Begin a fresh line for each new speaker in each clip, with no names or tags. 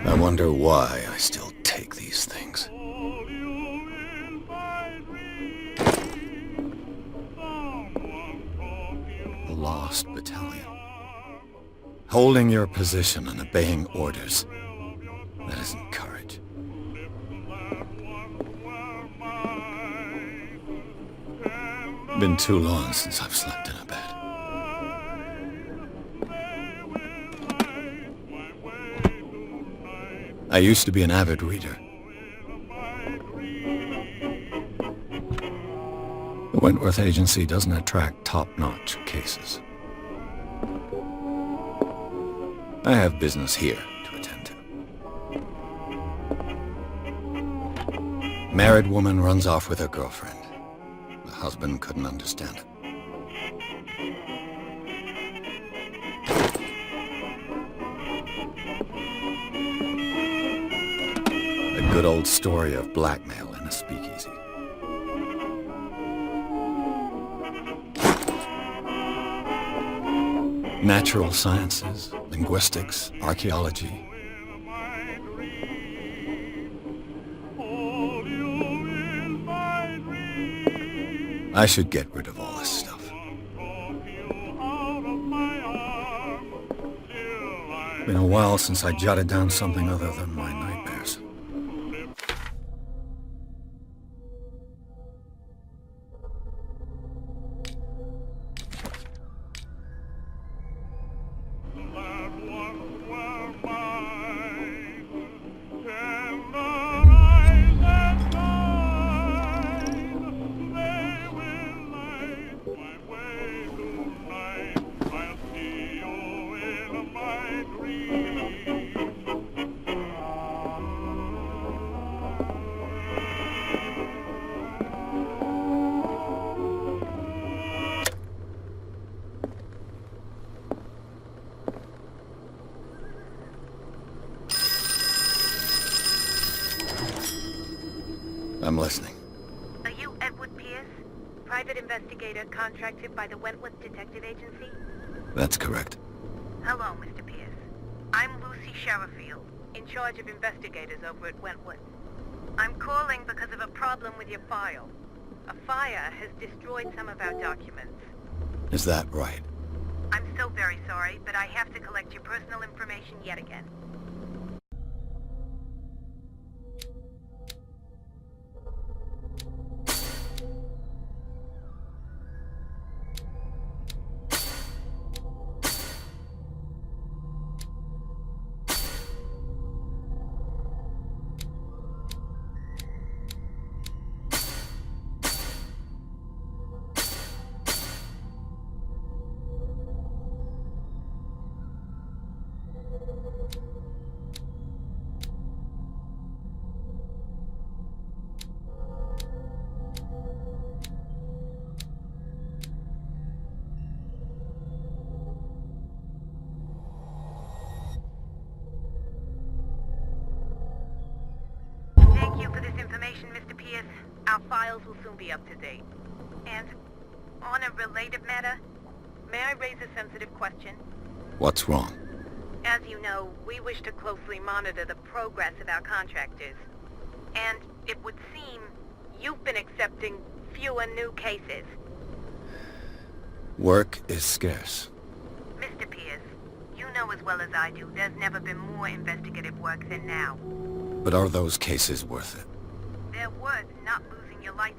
I wonder why I still take these things. The Lost Battalion. Holding your position and obeying orders. That isn't courage. Been too long since I've slept in a bed. I used to be an avid reader. The Wentworth Agency doesn't attract top-notch cases. I have business here to attend to. Married woman runs off with her girlfriend. The husband couldn't understand it. A good old story of blackmail in a speakeasy. Natural sciences, linguistics, archaeology. I should get rid of all this stuff. Been a while since I jotted down something other than my nightmares. I'm listening.
Are you Edward Pierce, private investigator contracted by the Wentworth Detective Agency?
That's correct.
Hello, Mr. Pierce. I'm Lucy Sherifield, in charge of investigators over at Wentworth. I'm calling because of a problem with your file. A fire has destroyed some of our documents.
Is that right?
I'm so very sorry, but I have to collect your personal information yet again. Thank you for this information, Mr. Pierce. Our files will soon be up to date. And on a related matter, may I raise a sensitive question?
What's wrong?
As you know, we wish to closely monitor the progress of our contractors. And it would seem you've been accepting fewer new cases.
Work is scarce.
Mr. Pierce, you know as well as I do, there's never been more investigative work than now.
But are those cases worth it?
They're worth not losing your license.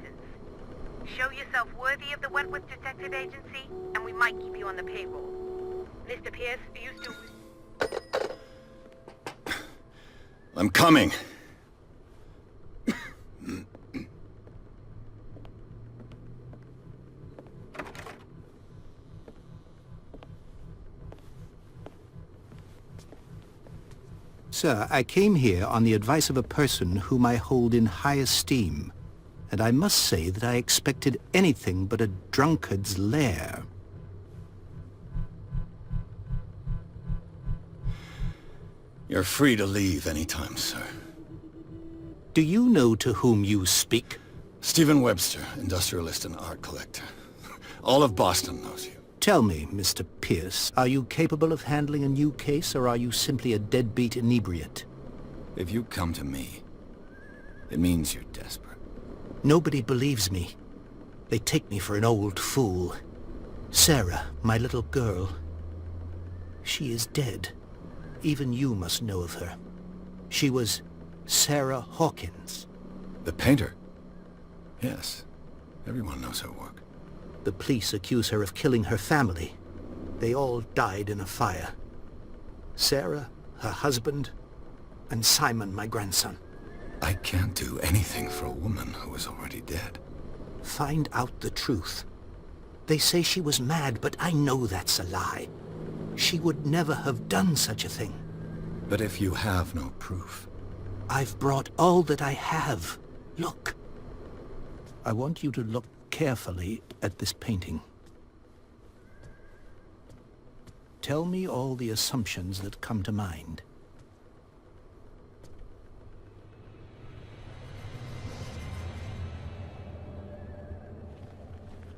Show yourself worthy of the Wentworth Detective Agency, and we might keep you on the payroll. Mr. Pierce, you still...
I'm coming.
Sir, I came here on the advice of a person whom I hold in high esteem, and I must say that I expected anything but a drunkard's lair.
You're free to leave anytime, sir.
Do you know to whom you speak?
Stephen Webster, industrialist and art collector. All of Boston knows you.
Tell me, Mr. Pierce, are you capable of handling a new case, or are you simply a deadbeat inebriate?
If you come to me, it means you're desperate.
Nobody believes me. They take me for an old fool. Sarah, my little girl, she is dead. Even you must know of her. She was Sarah Hawkins.
The painter? Yes. Everyone knows her work.
The police accuse her of killing her family. They all died in a fire. Sarah, her husband, and Simon, my grandson.
I can't do anything for a woman who is already dead.
Find out the truth. They say she was mad, but I know that's a lie. She would never have done such a thing.
But if you have no proof...
I've brought all that I have. Look. I want you to look carefully at this painting. Tell me all the assumptions that come to mind.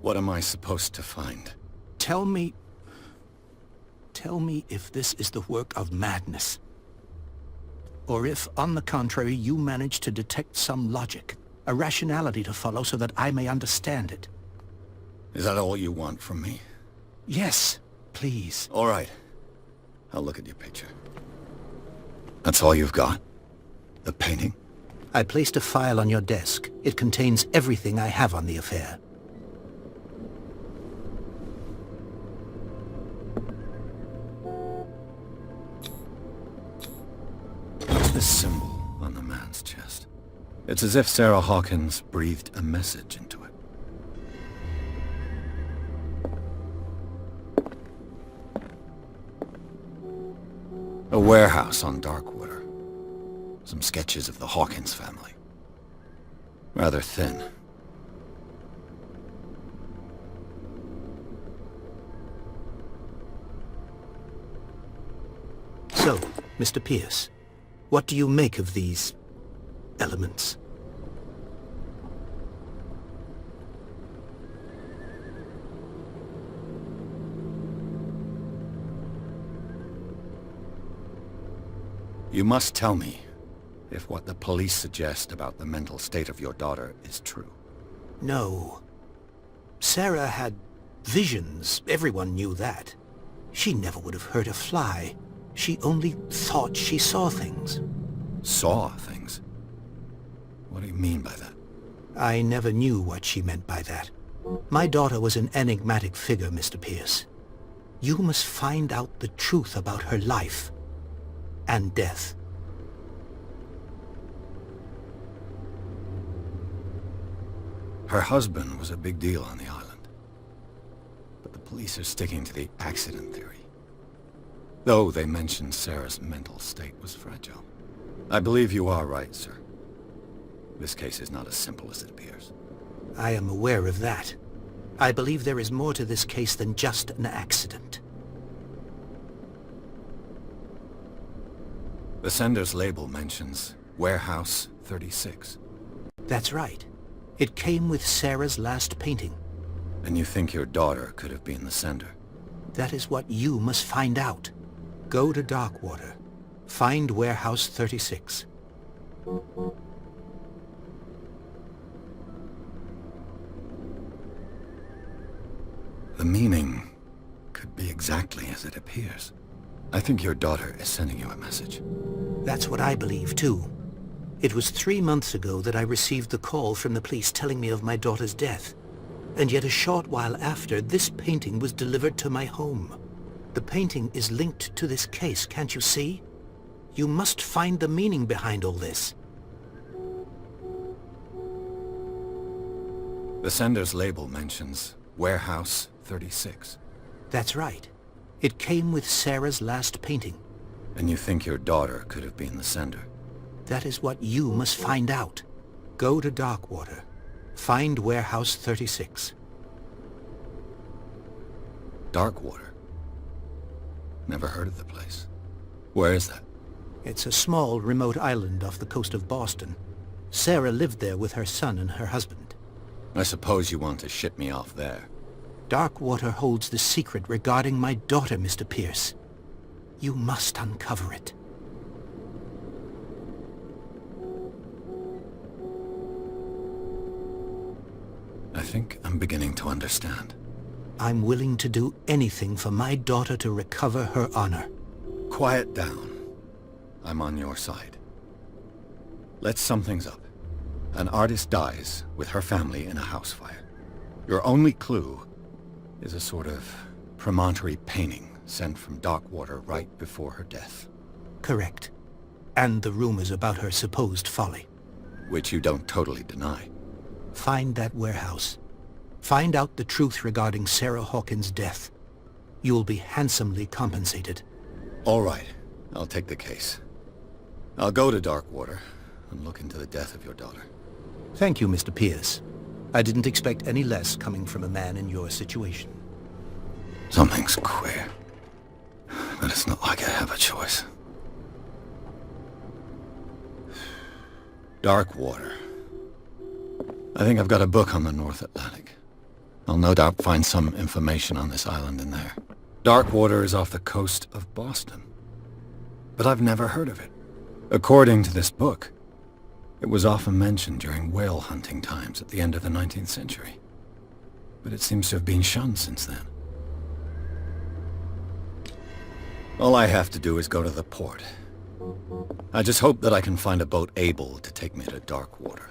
What am I supposed to find?
Tell me if this is the work of madness. Or if, on the contrary, you manage to detect some logic, a rationality to follow so that I may understand it.
Is that all you want from me?
Yes, please.
All right. I'll look at your picture. That's all you've got? The painting?
I placed a file on your desk. It contains everything I have on the affair.
This symbol on the man's chest. It's as if Sarah Hawkins breathed a message into it. A warehouse on Darkwater. Some sketches of the Hawkins family. Rather thin.
So, Mr. Pierce, what do you make of these elements?
You must tell me if what the police suggest about the mental state of your daughter is true.
No. Sarah had visions. Everyone knew that. She never would have hurt a fly. She only thought she saw things.
Saw things? What do you mean by that?
I never knew what she meant by that. My daughter was an enigmatic figure, Mr. Pierce. You must find out the truth about her life and death.
Her husband was a big deal on the island. But the police are sticking to the accident theory. Though they mentioned Sarah's mental state was fragile. I believe you are right, sir. This case is not as simple as it appears.
I am aware of that. I believe there is more to this case than just an accident.
The sender's label mentions Warehouse 36.
That's right. It came with Sarah's last painting.
And you think your daughter could have been the sender?
That is what you must find out. Go to Darkwater. Find Warehouse 36.
The meaning could be exactly as it appears. I think your daughter is sending you a message.
That's what I believe, too. It was 3 months ago that I received the call from the police telling me of my daughter's death. And yet a short while after, this painting was delivered to my home. The painting is linked to this case, can't you see? You must find the meaning behind all this.
The sender's label mentions Warehouse 36.
That's right. It came with Sarah's last painting.
And you think your daughter could have been the sender?
That is what you must find out. Go to Darkwater. Find Warehouse 36.
Darkwater? Never heard of the place. Where is that?
It's a small, remote island off the coast of Boston. Sarah lived there with her son and her husband.
I suppose you want to ship me off there.
Darkwater holds the secret regarding my daughter, Mr. Pierce. You must uncover it.
I think I'm beginning to understand.
I'm willing to do anything for my daughter to recover her honor.
Quiet down. I'm on your side. Let's sum things up. An artist dies with her family in a house fire. Your only clue is a sort of promontory painting sent from Darkwater right before her death.
Correct. And the rumors about her supposed folly.
Which you don't totally deny.
Find that warehouse. Find out the truth regarding Sarah Hawkins' death. You'll be handsomely compensated.
All right. I'll take the case. I'll go to Darkwater and look into the death of your daughter.
Thank you, Mr. Pierce. I didn't expect any less coming from a man in your situation.
Something's queer. But it's not like I have a choice. Darkwater. I think I've got a book on the North Atlantic. I'll no doubt find some information on this island in there. Darkwater is off the coast of Boston. But I've never heard of it. According to this book, it was often mentioned during whale hunting times at the end of the 19th century. But it seems to have been shunned since then. All I have to do is go to the port. I just hope that I can find a boat able to take me to Darkwater.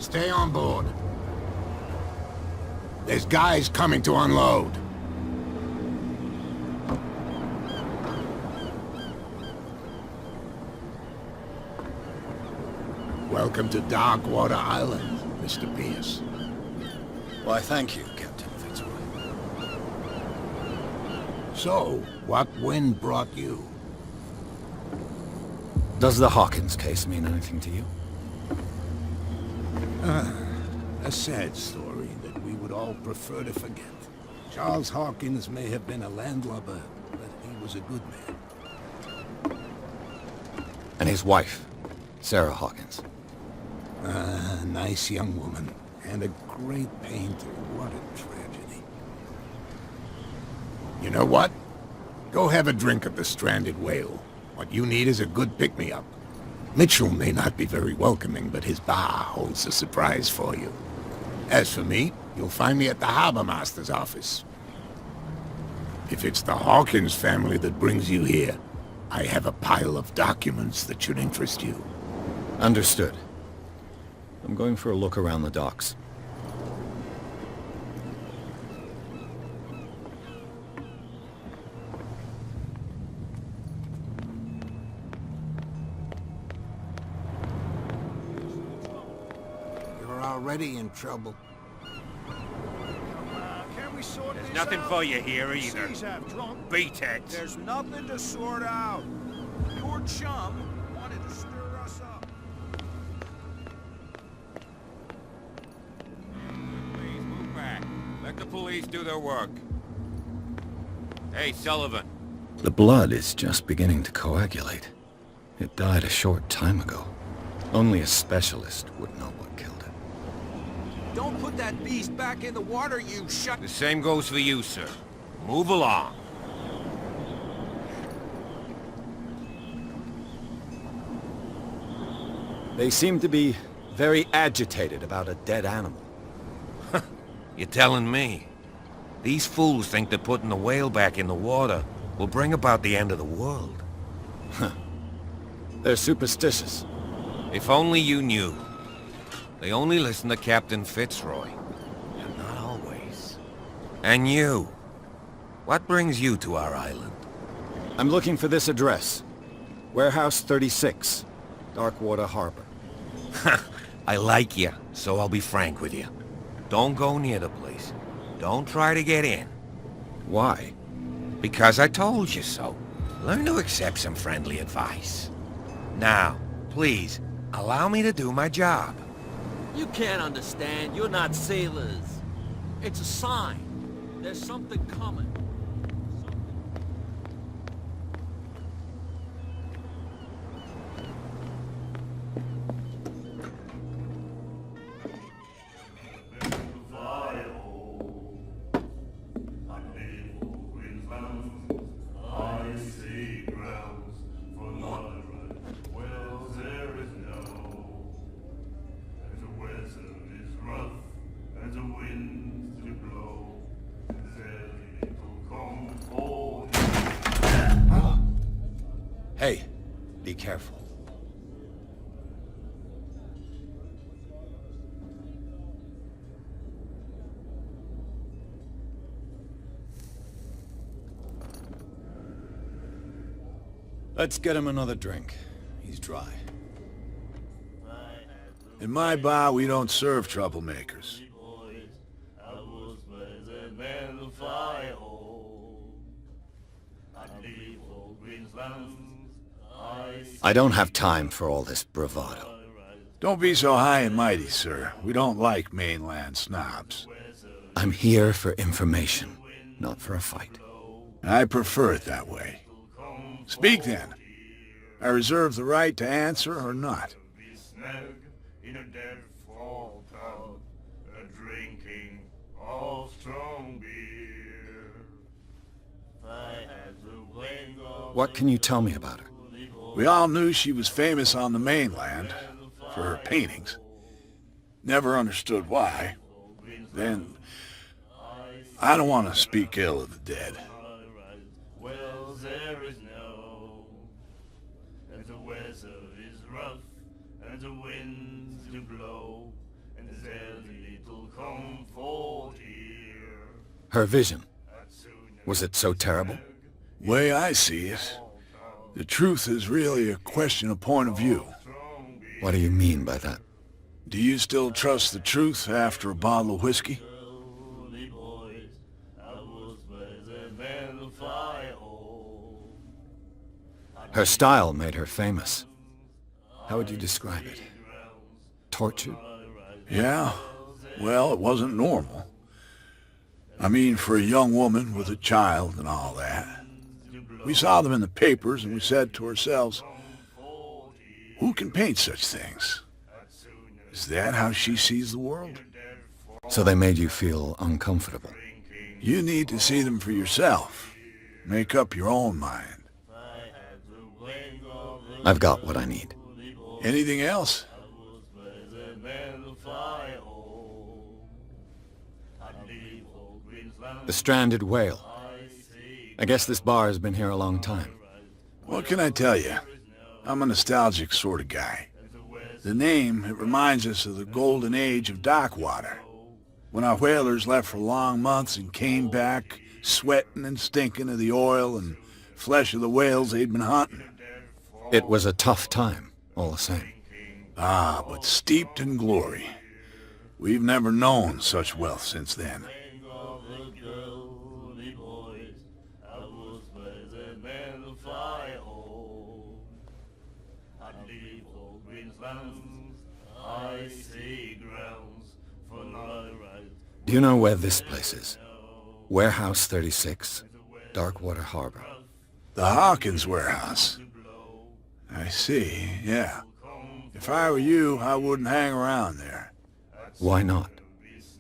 Stay on board. There's guys coming to unload. Welcome to Darkwater Island, Mr. Pierce.
Why, thank you, Captain Fitzroy.
So, what wind brought you?
Does the Hawkins case mean anything to you?
A sad story that we would all prefer to forget. Charles Hawkins may have been a landlubber, but he was a good man.
And his wife, Sarah Hawkins.
A nice young woman, and a great painter. What a tragedy. You know what? Go have a drink at the Stranded Whale. What you need is a good pick-me-up. Mitchell may not be very welcoming, but his bar holds a surprise for you. As for me, you'll find me at the Harbor Master's office. If it's the Hawkins family that brings you here, I have a pile of documents that should interest you.
Understood. I'm going for a look around the docks.
You're already in trouble.
There's nothing for you here either. Beat it.
There's nothing to sort out. Your chum wanted to stir us up.
Please move back. Let the police do their work. Hey, Sullivan.
The blood is just beginning to coagulate. It died a short time ago. Only a specialist would know what killed it.
Don't put that beast back in the water, you shut...
The same goes for you, sir. Move along.
They seem to be very agitated about a dead animal.
You're telling me? These fools think that putting the whale back in the water will bring about the end of the world.
They're superstitious.
If only you knew. They only listen to Captain Fitzroy. And not always. And you. What brings you to our island?
I'm looking for this address. Warehouse 36, Darkwater Harbor.
I like you, so I'll be frank with you. Don't go near the place. Don't try to get in.
Why?
Because I told you so. Learn to accept some friendly advice. Now, please, allow me to do my job.
You can't understand. You're not sailors. It's a sign. There's something coming.
Hey, be careful. Let's get him another drink. He's dry.
In my bar, we don't serve troublemakers.
I don't have time for all this bravado.
Don't be so high and mighty, sir. We don't like mainland snobs.
I'm here for information, not for a fight.
I prefer it that way. Speak then. I reserve the right to answer or not.
In a dead fall town, drinking all strong beer.
What can you tell me about her?
We all knew she was famous on the mainland for her paintings. Never understood why. Then, I don't want to speak ill of the dead.
Well, there is no, and the weather is rough, and the winds do blow, and there's little comfort here.
Her vision, was it so terrible?
Way I see it, the truth is really a question of point of view.
What do you mean by that?
Do you still trust the truth after a bottle of whiskey?
Her style made her famous. How would you describe it? Tortured?
Yeah, well, it wasn't normal. I mean, for a young woman with a child and all that. We saw them in the papers and we said to ourselves, who can paint such things? Is that how she sees the world?
So they made you feel uncomfortable.
You need to see them for yourself. Make up your own mind.
I've got what I need.
Anything else?
The stranded whale. I guess this bar has been here a long time.
What can I tell you? I'm a nostalgic sort of guy. The name, it reminds us of the golden age of dock water, when our whalers left for long months and came back sweating and stinking of the oil and flesh of the whales they'd been hunting.
It was a tough time, all the same.
Ah, but steeped in glory. We've never known such wealth since then.
Do you know where this place is? Warehouse 36, Darkwater Harbor.
The Hawkins warehouse. I see, yeah. If I were you, I wouldn't hang around there.
Why not?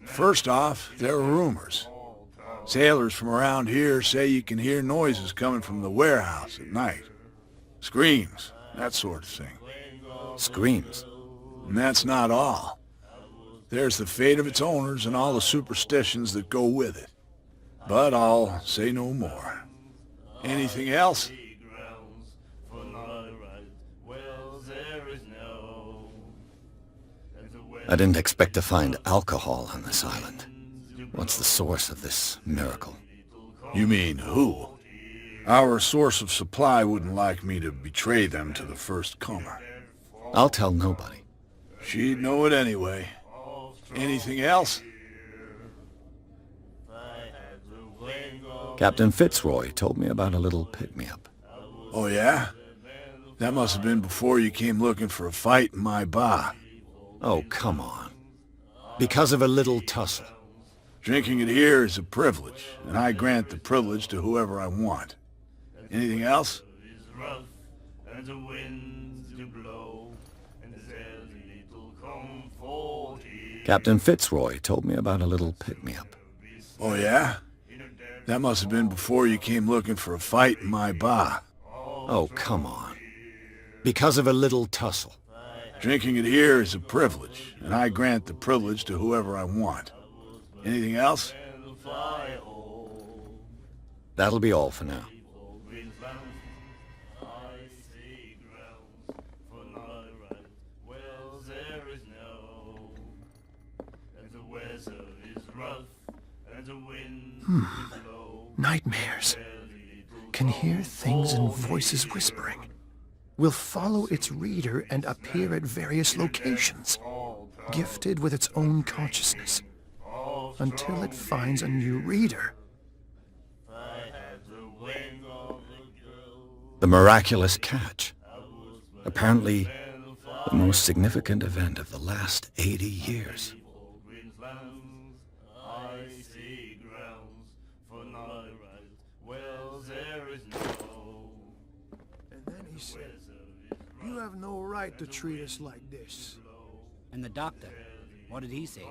First off, there are rumors. Sailors from around here say you can hear noises coming from the warehouse at night. Screams, that sort of thing.
Screams.
And that's not all. There's the fate of its owners and all the superstitions that go with it. But I'll say no more. Anything else?
I didn't expect to find alcohol on this island. What's the source of this miracle?
You mean who? Our source of supply wouldn't like me to betray them to the first comer.
I'll tell nobody.
She'd know it anyway. Anything else?
Captain Fitzroy told me about a little pick-me-up.
Oh, yeah? That must have been before you came looking for a fight in my bar.
Oh, come on. Because of a little tussle.
Drinking it here is a privilege, and I grant the privilege to whoever I want. Anything else?
Captain Fitzroy told me about a little pick-me-up.
Oh, yeah? That must have been before you came looking for a fight in my bar.
Oh, come on. Because of a little tussle.
Drinking it here is a privilege, and I grant the privilege to whoever I want. Anything else?
That'll be all for now.
Nightmares. Can hear things and voices whispering. Will follow its reader and appear at various locations, gifted with its own consciousness, until it finds a new reader.
The miraculous catch. Apparently, the most significant event of the last 80 years.
And then he said, "You have no right to treat us like this."
And the doctor, what did he say?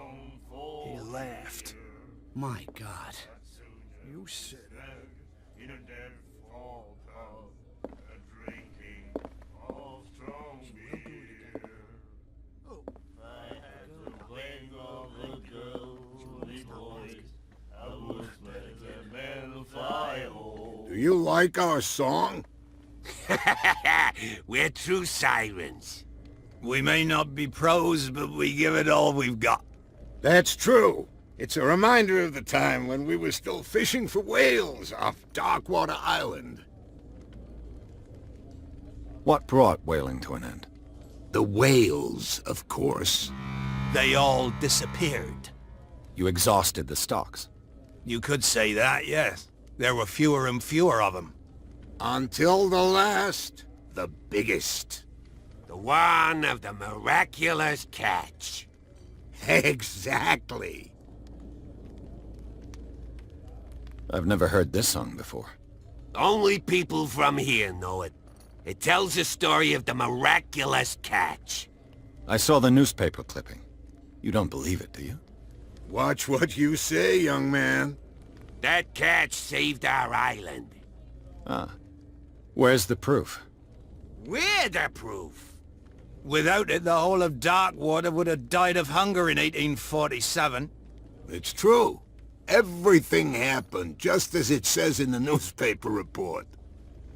He laughed.
My God.
You said it.
Do you like our song?
We're true sirens.
We may not be pros, but we give it all we've got.
That's true. It's a reminder of the time when we were still fishing for whales off Darkwater Island.
What brought whaling to an end?
The whales, of course.
They all disappeared.
You exhausted the stocks.
You could say that, yes. There were fewer and fewer of them.
Until the last, the biggest.
The one of the miraculous catch.
Exactly.
I've never heard this song before.
Only people from here know it. It tells the story of the miraculous catch.
I saw the newspaper clipping. You don't believe it, do you?
Watch what you say, young man.
That catch saved our island.
Ah. Where's the proof?
We're the proof.
Without it, the whole of Darkwater would have died of hunger in 1847.
It's true. Everything happened just as it says in the newspaper report.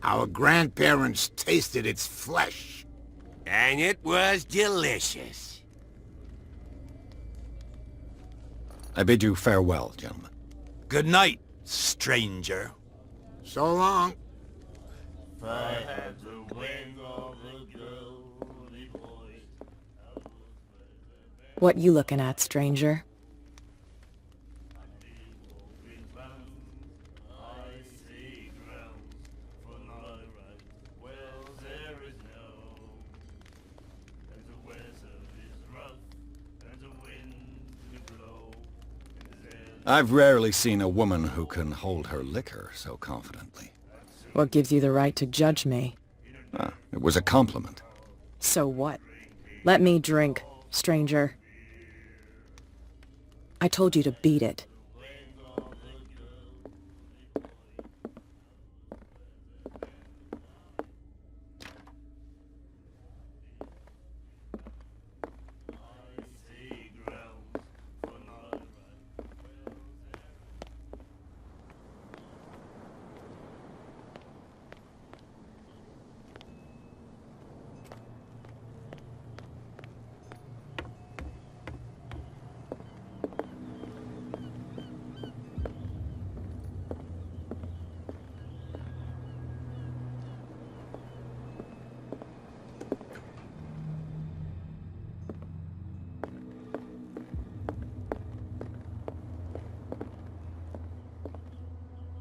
Our grandparents tasted its flesh.
And it was delicious.
I bid you farewell, gentlemen.
Good night, stranger.
So long.
If I had the wing of a girly boy.
What you looking at, stranger?
I've rarely seen a woman who can hold her liquor so confidently.
What gives you the right to judge me?
Ah, it was a compliment.
So what? Let me drink, stranger. I told you to beat it.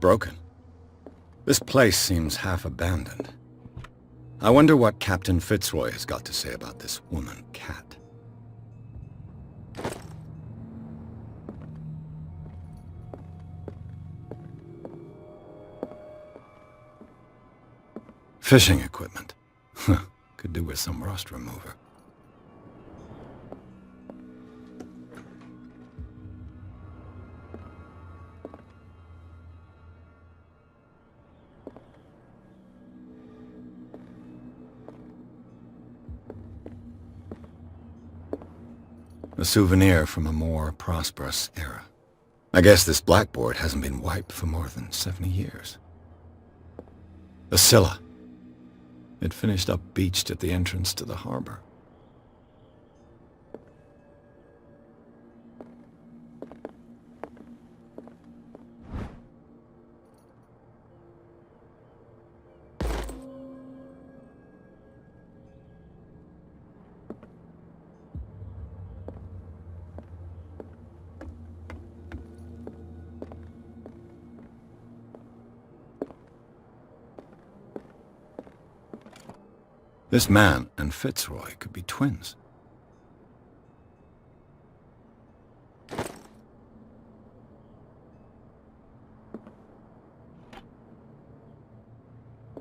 Broken. This place seems half abandoned. I wonder what Captain Fitzroy has got to say about this woman cat. Fishing equipment. Could do with some rust remover. A souvenir from a more prosperous era. I guess this blackboard hasn't been wiped for more than 70 years. The Scylla. It finished up beached at the entrance to the harbor. This man and Fitzroy could be twins.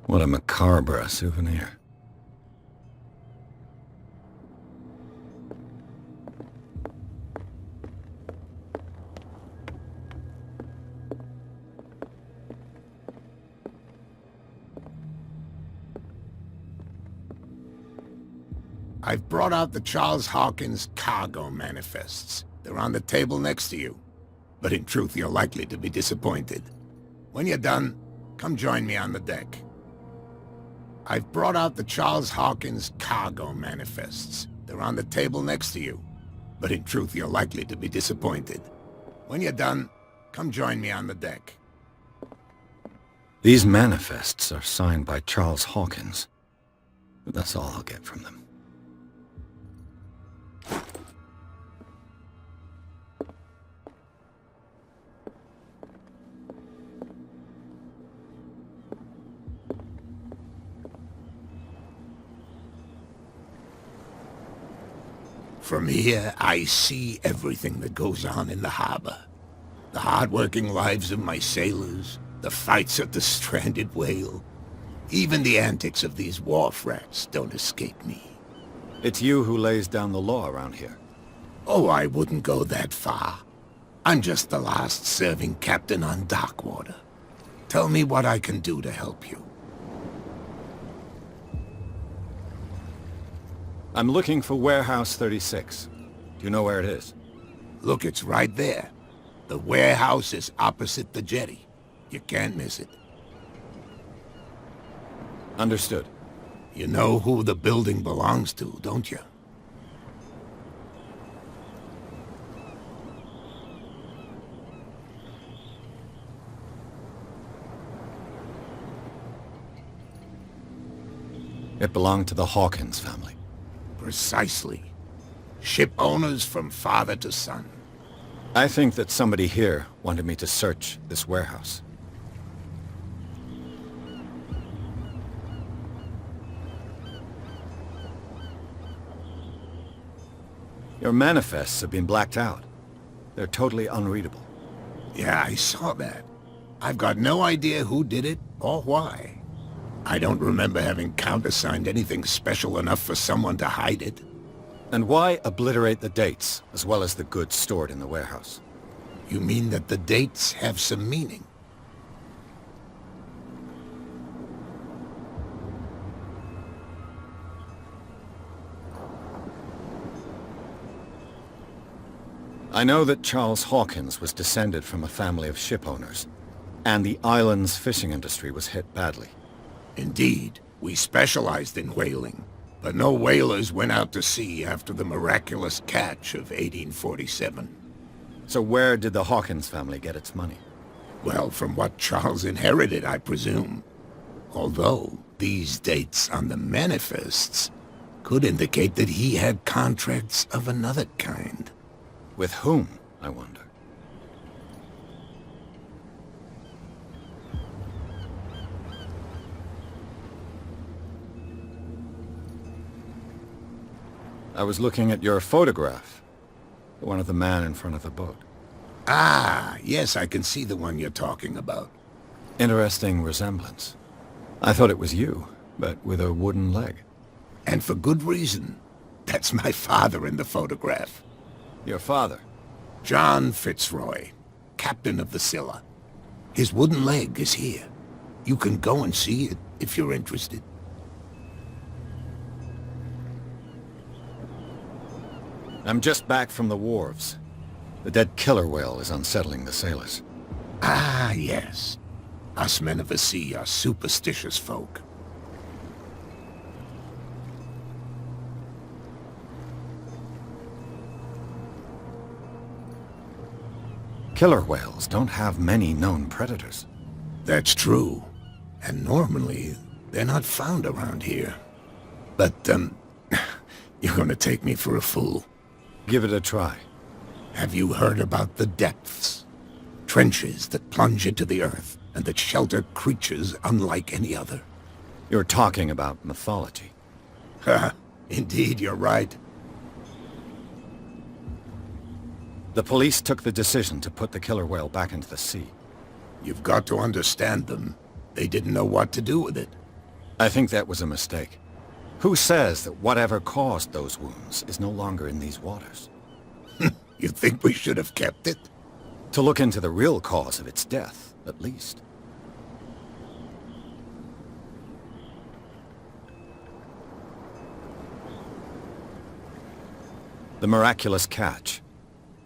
What a macabre souvenir.
I've brought out the Charles Hawkins cargo manifests. They're on the table next to you. But in truth, you're likely to be disappointed. When you're done, come join me on the deck. I've brought out the Charles Hawkins cargo manifests. They're on the table next to you. But in truth, you're likely to be disappointed. When you're done, come join me on the deck.
These manifests are signed by Charles Hawkins. But that's all I'll get from them.
From here, I see everything that goes on in the harbor. The hard-working lives of my sailors, the fights at the stranded whale. Even the antics of these wharf rats don't escape me.
It's you who lays down the law around here.
Oh, I wouldn't go that far. I'm just the last serving captain on Darkwater. Tell me what I can do to help you.
I'm looking for Warehouse 36. Do you know where it is?
Look, it's right there. The warehouse is opposite the jetty. You can't miss it.
Understood.
You know who the building belongs to, don't you?
It belonged to the Hawkins family.
Precisely. Ship owners from father to son.
I think that somebody here wanted me to search this warehouse. Your manifests have been blacked out. They're totally unreadable.
Yeah, I saw that. I've got no idea who did it or why. I don't remember having countersigned anything special enough for someone to hide it.
And why obliterate the dates, as well as the goods stored in the warehouse?
You mean that the dates have some meaning?
I know that Charles Hawkins was descended from a family of ship owners, and the island's fishing industry was hit badly.
Indeed, we specialized in whaling, but no whalers went out to sea after the miraculous catch of 1847.
So where did the Hawkins family get its money?
Well, from what Charles inherited, I presume. Although, these dates on the manifests could indicate that he had contracts of another kind.
With whom, I wonder? I was looking at your photograph. The one of the man in front of the boat.
Ah, yes, I can see the one you're talking about.
Interesting resemblance. I thought it was you, but with a wooden leg.
And for good reason. That's my father in the photograph.
Your father?
John Fitzroy, captain of the Scylla. His wooden leg is here. You can go and see it if you're interested.
I'm just back from the wharves. The dead killer whale is unsettling the sailors.
Ah, yes. Us men of the sea are superstitious folk.
Killer whales don't have many known predators.
That's true. And normally, they're not found around here. But, you're gonna take me for a fool.
Give it a try.
Have you heard about the depths? Trenches that plunge into the earth and that shelter creatures unlike any other.
You're talking about mythology.
Ha! Indeed, you're right.
The police took the decision to put the killer whale back into the sea.
You've got to understand them. They didn't know what to do with it.
I think that was a mistake. Who says that whatever caused those wounds is no longer in these waters?
You think we should have kept it?
To look into the real cause of its death, at least. The miraculous catch.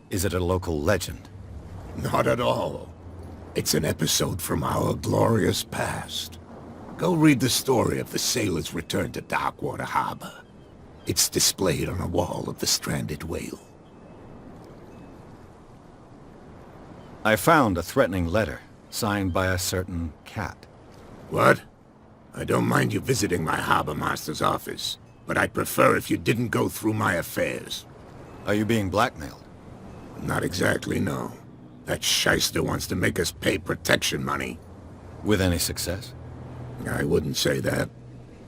Is it a local legend?
Not at all. It's an episode from our glorious past. Go read the story of the sailors' return to Darkwater Harbor. It's displayed on a wall of the stranded whale.
I found a threatening letter, signed by a certain cat.
What? I don't mind you visiting my harbor master's office, but I'd prefer if you didn't go through my affairs.
Are you being blackmailed?
Not exactly, no. That shyster wants to make us pay protection money.
With any success?
I wouldn't say that,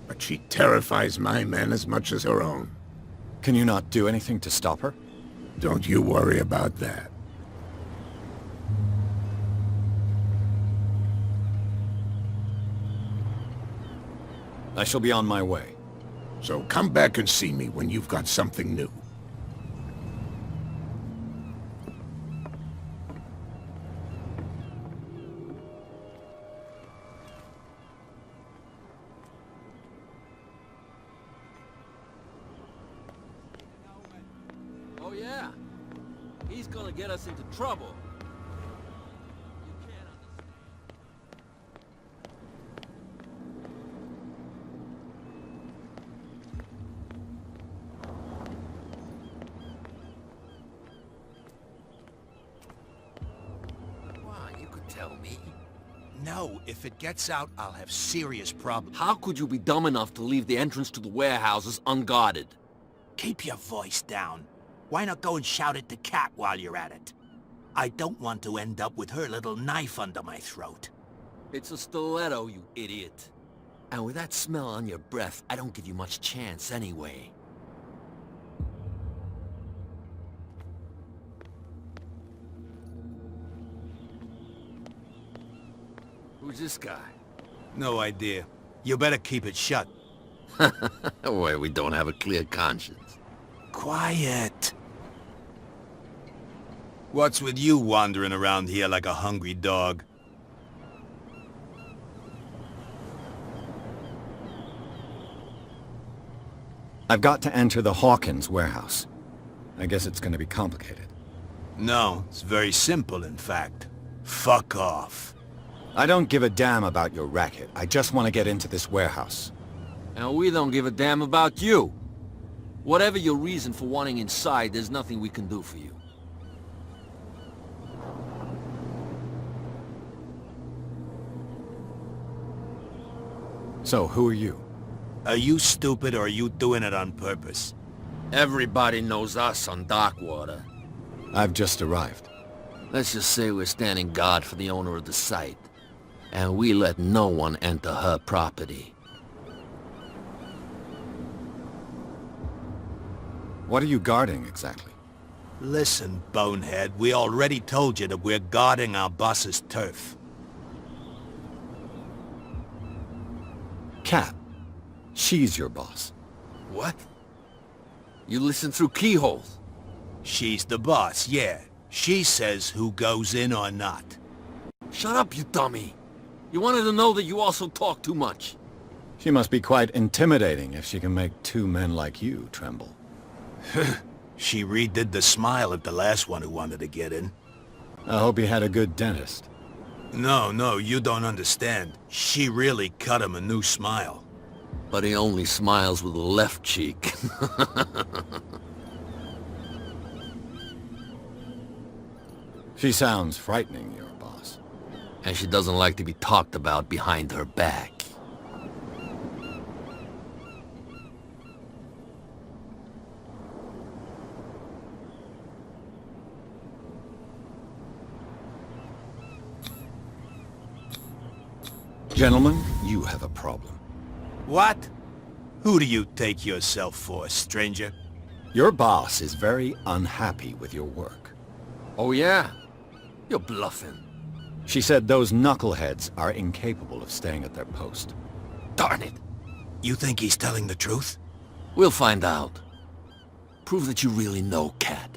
but she terrifies my men as much as her own.
Can you not do anything to stop her?
Don't you worry about that.
I shall be on my way.
So come back and see me when you've got something new.
Oh yeah? He's gonna get us into trouble.
You could tell me. No, if it gets out, I'll have serious problems.
How could you be dumb enough to leave the entrance to the warehouses unguarded?
Keep your voice down. Why not go and shout at the cat while you're at it? I don't want to end up with her little knife under my throat.
It's a stiletto, you idiot. And with that smell on your breath, I don't give you much chance anyway. Who's this guy?
No idea. You better keep it shut.
Why, we don't have a clear conscience.
Quiet. What's with you wandering around here like a hungry dog?
I've got to enter the Hawkins warehouse. I guess it's going to be complicated.
No, it's very simple, in fact. Fuck off.
I don't give a damn about your racket. I just want to get into this warehouse.
And we don't give a damn about you. Whatever your reason for wanting inside, there's nothing we can do for you.
So, who are you?
Are you stupid or are you doing it on purpose?
Everybody knows us on Darkwater.
I've just arrived.
Let's just say we're standing guard for the owner of the site. And we let no one enter her property.
What are you guarding, exactly?
Listen, bonehead, we already told you that we're guarding our boss's turf.
Cat. She's your boss.
What? You listen through keyholes?
She's the boss, yeah. She says who goes in or not.
Shut up, you dummy. You wanted to know that you also talk too much.
She must be quite intimidating if she can make two men like you tremble.
She redid the smile at the last one who wanted to get in.
I hope he had a good dentist.
No, you don't understand. She really cut him a new smile.
But he only smiles with the left cheek.
She sounds frightening, your boss.
And she doesn't like to be talked about behind her back.
Gentlemen, you have a problem.
What? Who do you take yourself for, stranger?
Your boss is very unhappy with your work.
Oh yeah? You're bluffing.
She said those knuckleheads are incapable of staying at their post.
Darn it!
You think he's telling the truth?
We'll find out. Prove that you really know Cat.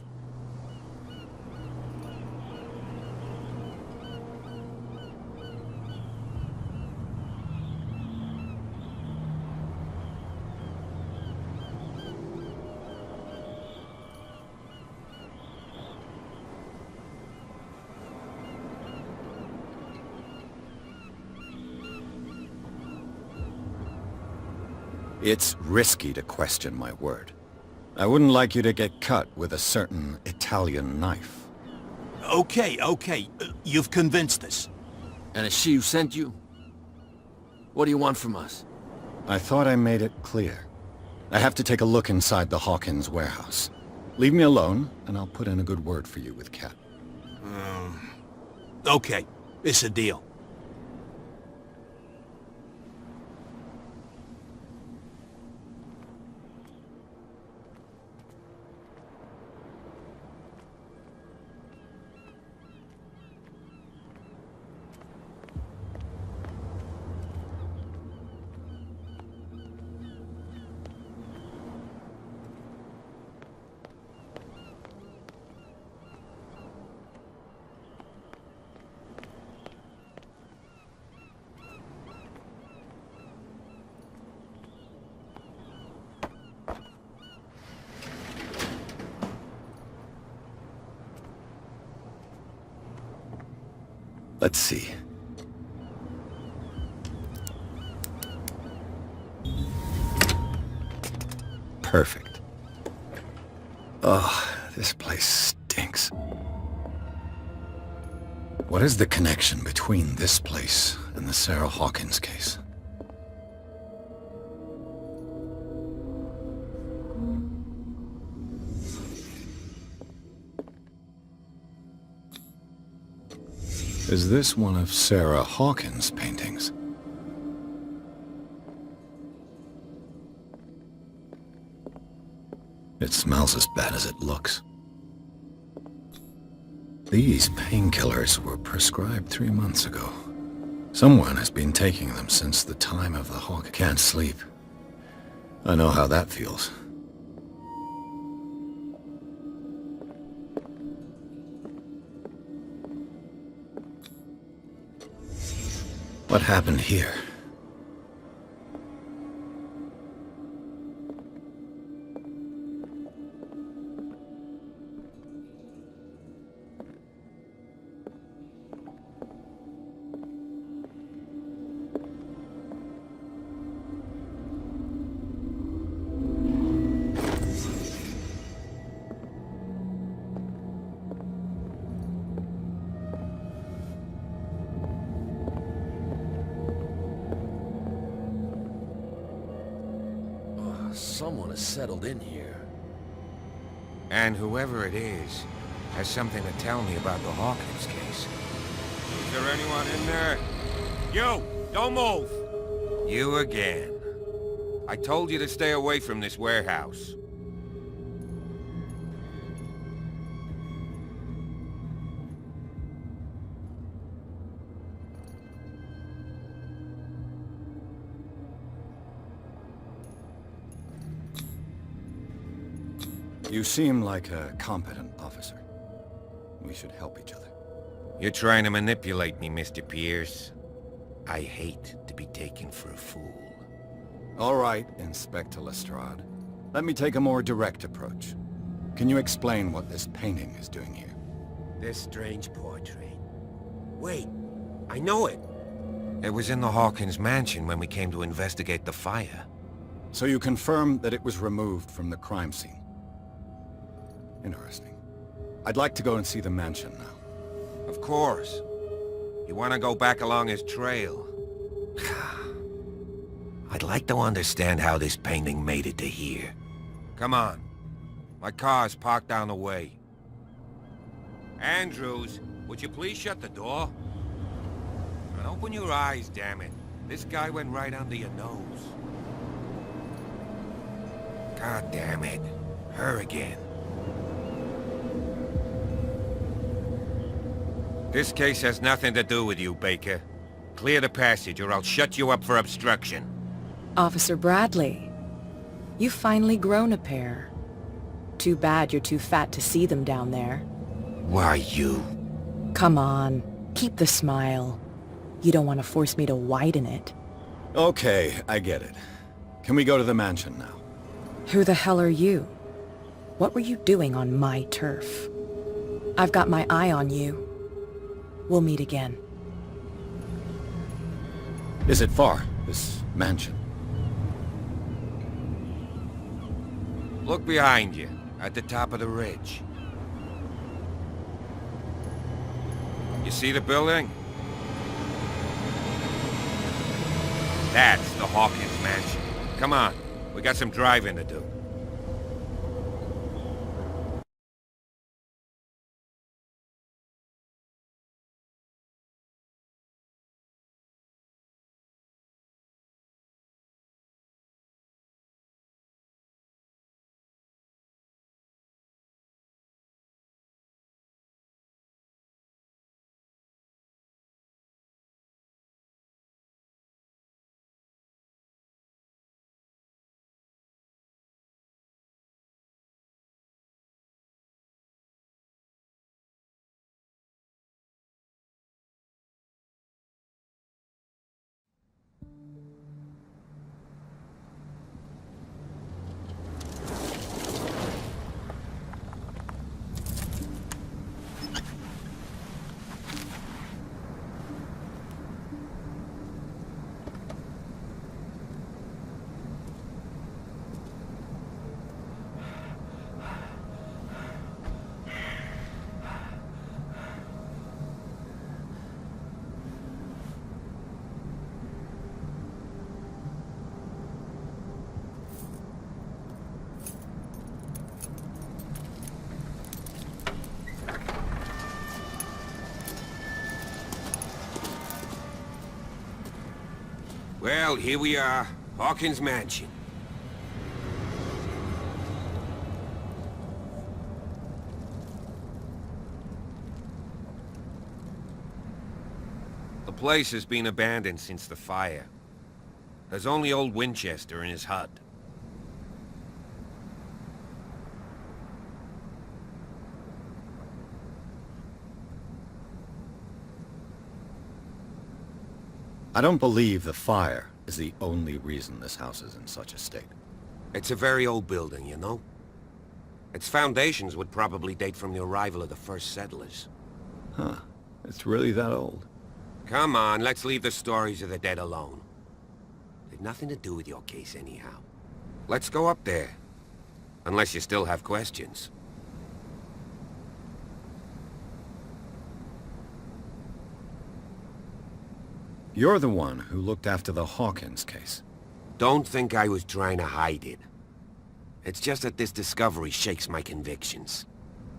It's risky to question my word. I wouldn't like you to get cut with a certain Italian knife.
Okay. You've convinced us.
And it's she who sent you? What do you want from us?
I thought I made it clear. I have to take a look inside the Hawkins warehouse. Leave me alone, and I'll put in a good word for you with Kat.
Okay, it's a deal.
Let's see. Perfect. Oh, this place stinks. What is the connection between this place and the Sarah Hawkins case? Is this one of Sarah Hawkins' paintings? It smells as bad as it looks. These painkillers were prescribed 3 months ago. Someone has been taking them since the time of the Hawk. Can't sleep. I know how that feels. What happened here?
Someone has settled in here.
And whoever it is has something to tell me about the Hawkins case. Is there anyone in there? You! Don't move! You again. I told you to stay away from this warehouse.
You seem like a competent officer. We should help each other.
You're trying to manipulate me, Mr. Pierce. I hate to be taken for a fool.
All right, Inspector Lestrade. Let me take a more direct approach. Can you explain what this painting is doing here?
This strange portrait. Wait, I know it. It was in the Hawkins mansion when we came to investigate the fire.
So you confirm that it was removed from the crime scene? Interesting. I'd like to go and see the mansion now.
Of course. You want to go back along his trail? I'd like to understand how this painting made it to here. Come on. My car's parked down the way. Andrews, would you please shut the door? And open your eyes, damn it. This guy went right under your nose. God damn it. Her again. This case has nothing to do with you, Baker. Clear the passage or I'll shut you up for obstruction.
Officer Bradley, you've finally grown a pair. Too bad you're too fat to see them down there.
Why, you...
Come on, keep the smile. You don't want to force me to widen it.
Okay, I get it. Can we go to the mansion now?
Who the hell are you? What were you doing on my turf? I've got my eye on you. We'll meet again.
Is it far, this mansion?
Look behind you, at the top of the ridge. You see the building? That's the Hawkins mansion. Come on, we got some driving to do. Well, here we are, Hawkins Mansion. The place has been abandoned since the fire. There's only old Winchester in his hut.
I don't believe the fire is the only reason this house is in such a state.
It's a very old building, you know? Its foundations would probably date from the arrival of the first settlers.
Huh. It's really that old.
Come on, let's leave the stories of the dead alone. They've nothing to do with your case anyhow. Let's go up there. Unless you still have questions.
You're the one who looked after the Hawkins case.
Don't think I was trying to hide it. It's just that this discovery shakes my convictions.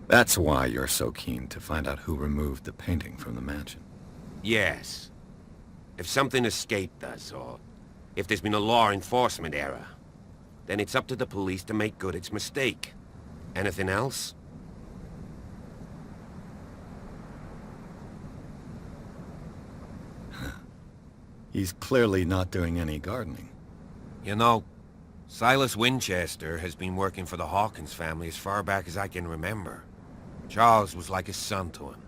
That's why you're so keen to find out who removed the painting from the mansion.
Yes. If something escaped us, or if there's been a law enforcement error, then it's up to the police to make good its mistake. Anything else?
He's clearly not doing any gardening.
You know, Silas Winchester has been working for the Hawkins family as far back as I can remember. Charles was like a son to him.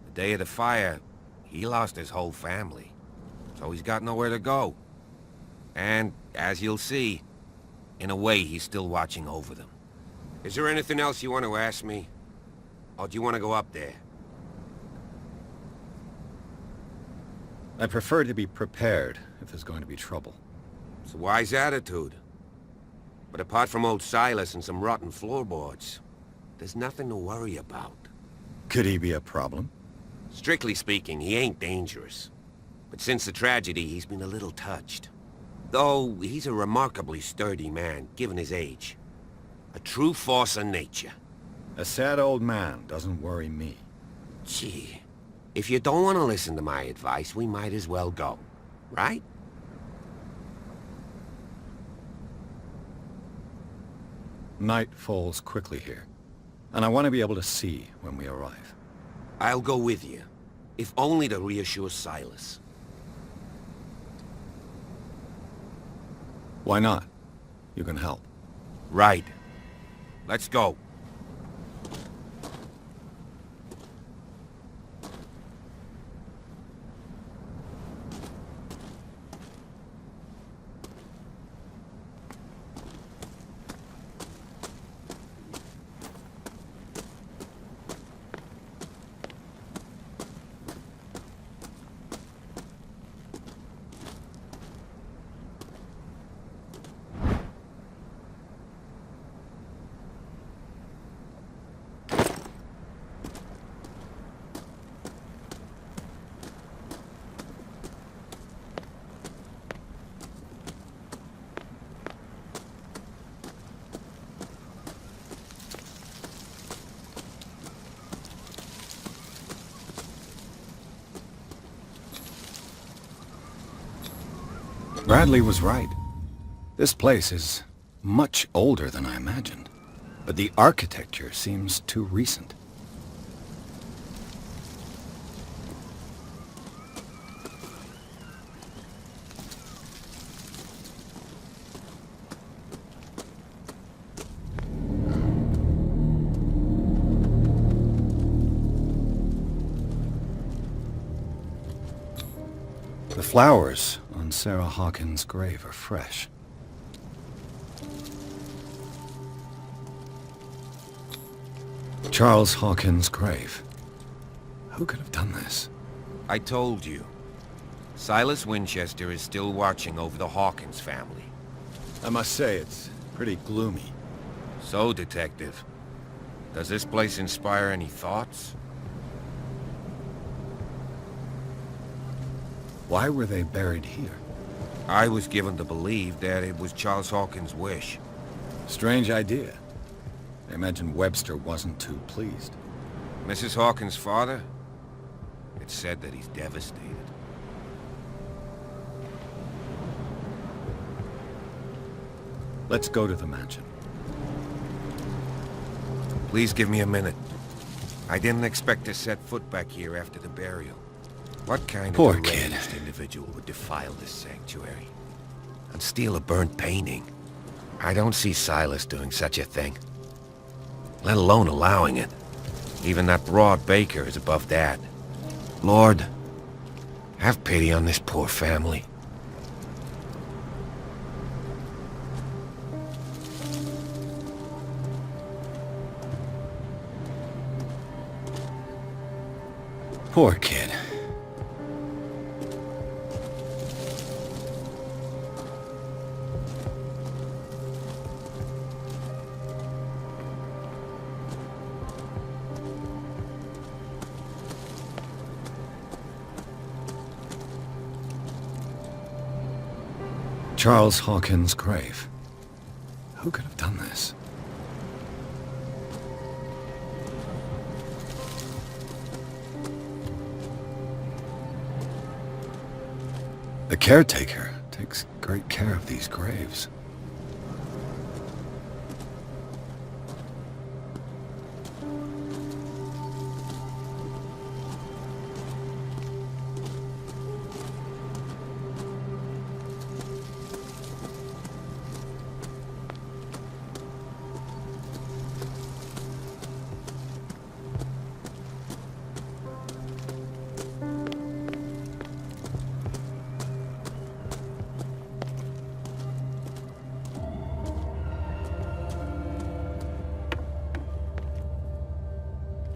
The day of the fire, he lost his whole family, so he's got nowhere to go. And, as you'll see, in a way he's still watching over them. Is there anything else you want to ask me? Or do you want to go up there?
I prefer to be prepared if there's going to be trouble.
It's a wise attitude. But apart from old Silas and some rotten floorboards, there's nothing to worry about.
Could he be a problem?
Strictly speaking, he ain't dangerous. But since the tragedy, he's been a little touched. Though, he's a remarkably sturdy man, given his age. A true force of nature.
A sad old man doesn't worry me.
Gee, if you don't want to listen to my advice, we might as well go. Right?
Night falls quickly here, and I want to be able to see when we arrive.
I'll go with you, if only to reassure Silas.
Why not? You can help.
Right. Let's go.
Bradley was right. This place is much older than I imagined, but the architecture seems too recent. The flowers on Sarah Hawkins' grave are fresh. Charles Hawkins' grave. Who could have done this?
I told you. Silas Winchester is still watching over the Hawkins family.
I must say, it's pretty gloomy.
So, Detective, does this place inspire any thoughts?
Why were they buried here?
I was given to believe that it was Charles Hawkins' wish.
Strange idea. I imagine Webster wasn't too pleased.
Mrs. Hawkins' father? It's said that he's devastated.
Let's go to the mansion.
Please give me a minute. I didn't expect to set foot back here after the burial. What kind
Poor
of
kid.
deranged individual would defile this sanctuary? And steal a burnt painting? I don't see Silas doing such a thing. Let alone allowing it. Even that broad baker is above that. Lord, have pity on this poor family.
Poor kid. Charles Hawkins' grave. Who could have done this? The caretaker takes great care of these graves.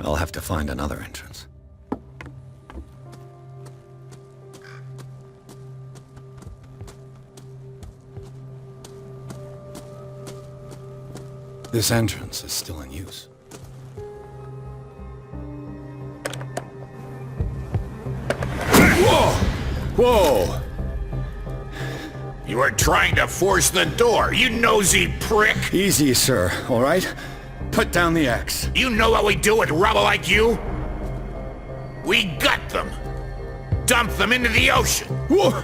I'll have to find another entrance. This entrance is still in use.
Whoa!
Whoa!
You were trying to force the door, you nosy prick!
Easy, sir, all right? Put down the axe.
You know what we do with rubble like you? We gut them! Dump them into the ocean!
Whoa!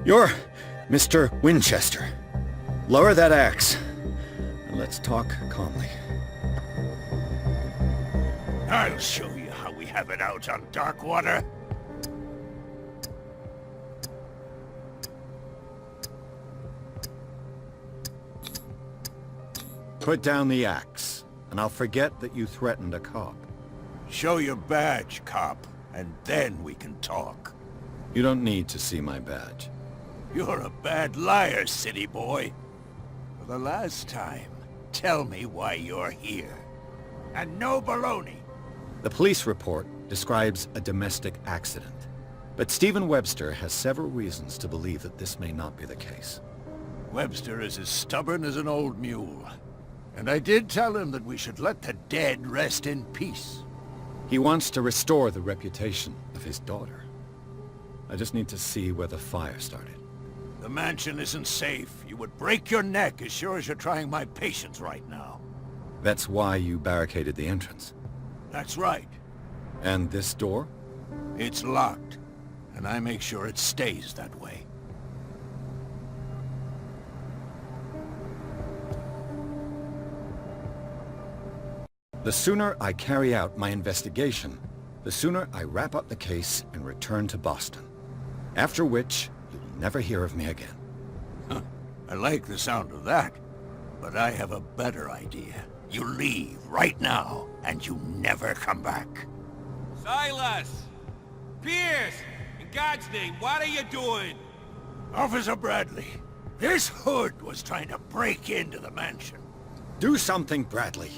You're Mr. Winchester. Lower that axe, and let's talk calmly.
I'll show you how we have it out on Darkwater.
Put down the axe, and I'll forget that you threatened a cop.
Show your badge, cop, and then we can talk.
You don't need to see my badge.
You're a bad liar, city boy. For the last time, tell me why you're here. And no baloney.
The police report describes a domestic accident, but Stephen Webster has several reasons to believe that this may not be the case.
Webster is as stubborn as an old mule. And I did tell him that we should let the dead rest in peace.
He wants to restore the reputation of his daughter. I just need to see where the fire started.
The mansion isn't safe. You would break your neck as sure as you're trying my patience right now.
That's why you barricaded the entrance.
That's right.
And this door?
It's locked, and I make sure it stays that way.
The sooner I carry out my investigation, the sooner I wrap up the case and return to Boston. After which, you'll never hear of me again.
Huh. I like the sound of that, but I have a better idea. You leave right now, and you never come back.
Silas! Pierce! In God's name, what are you doing?
Officer Bradley, this hood was trying to break into the mansion.
Do something, Bradley,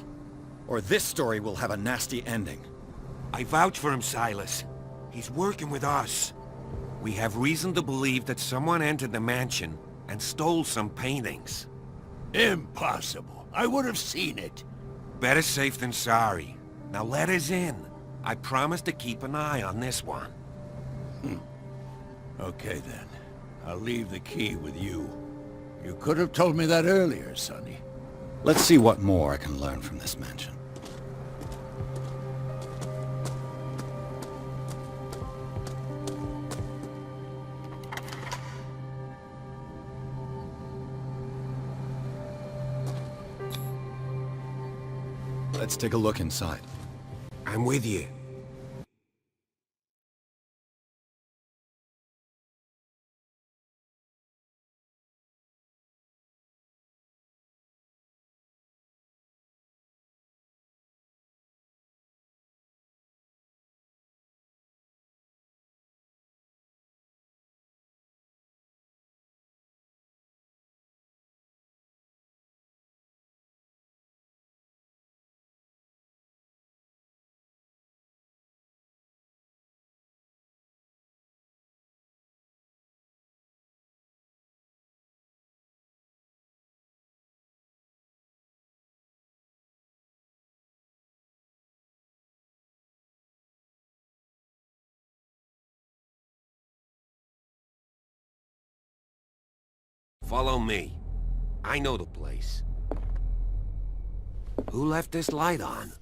or this story will have a nasty ending.
I vouch for him, Silas. He's working with us. We have reason to believe that someone entered the mansion and stole some paintings.
Impossible. I would have seen it.
Better safe than sorry. Now let us in. I promise to keep an eye on this one.
Okay then. I'll leave the key with you. You could have told me that earlier, Sonny.
Let's see what more I can learn from this mansion. Let's take a look inside.
I'm with you. Follow me. I know the place. Who left this light on?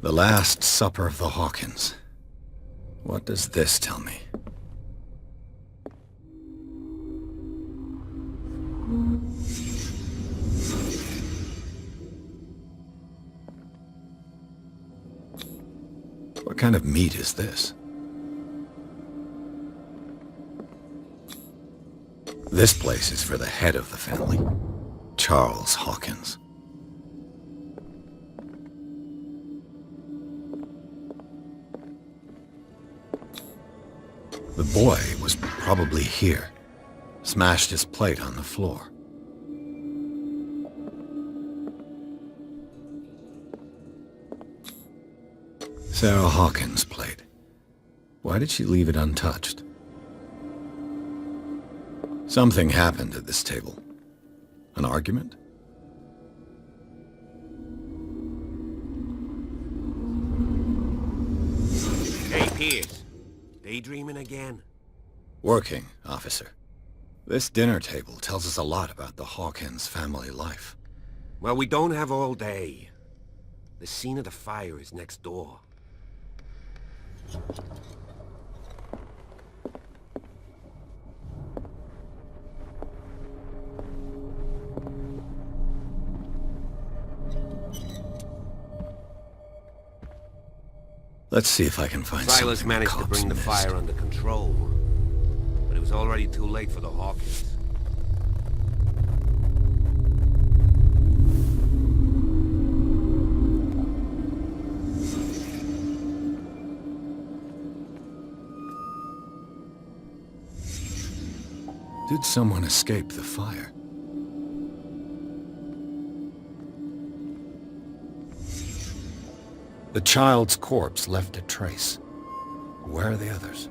The Last Supper of the Hawkins. What does this tell me? What kind of meat is this? This place is for the head of the family, Charles Hawkins. The boy was probably here, smashed his plate on the floor. Sarah Hawkins' plate. Why did she leave it untouched? Something happened at this table. An argument?
Hey, Pierce. Daydreaming again?
Working, officer. This dinner table tells us a lot about the Hawkins family life.
Well, we don't have all day. The scene of the fire is next door.
Let's see if I can find something.
Silas managed to bring the fire under control, but it was already too late for the Hawkins.
Did someone escape the fire? The child's corpse left a trace. Where are the others?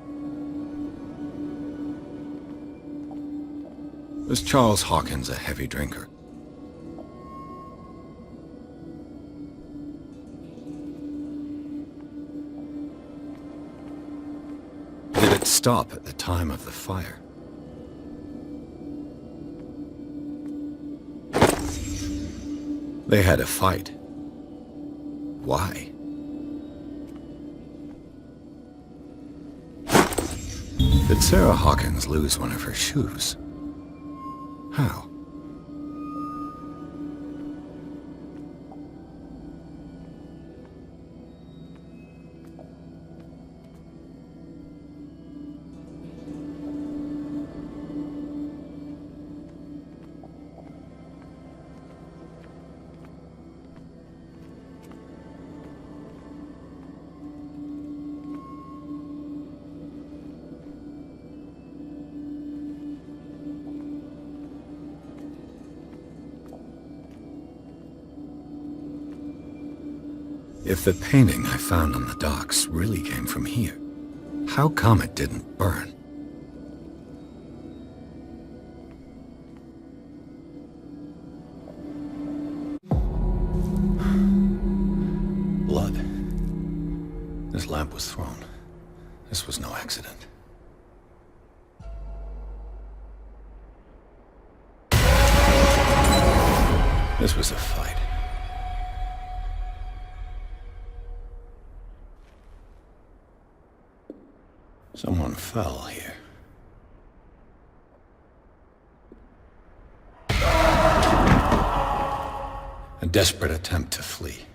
Was Charles Hawkins a heavy drinker? Did it stop at the time of the fire? They had a fight. Why? Did Sarah Hawkins lose one of her shoes? How? If the painting I found on the docks really came from here, how come it didn't burn? Blood. This lamp was thrown. This was no accident. This was a fight. Someone fell here. A desperate attempt to flee.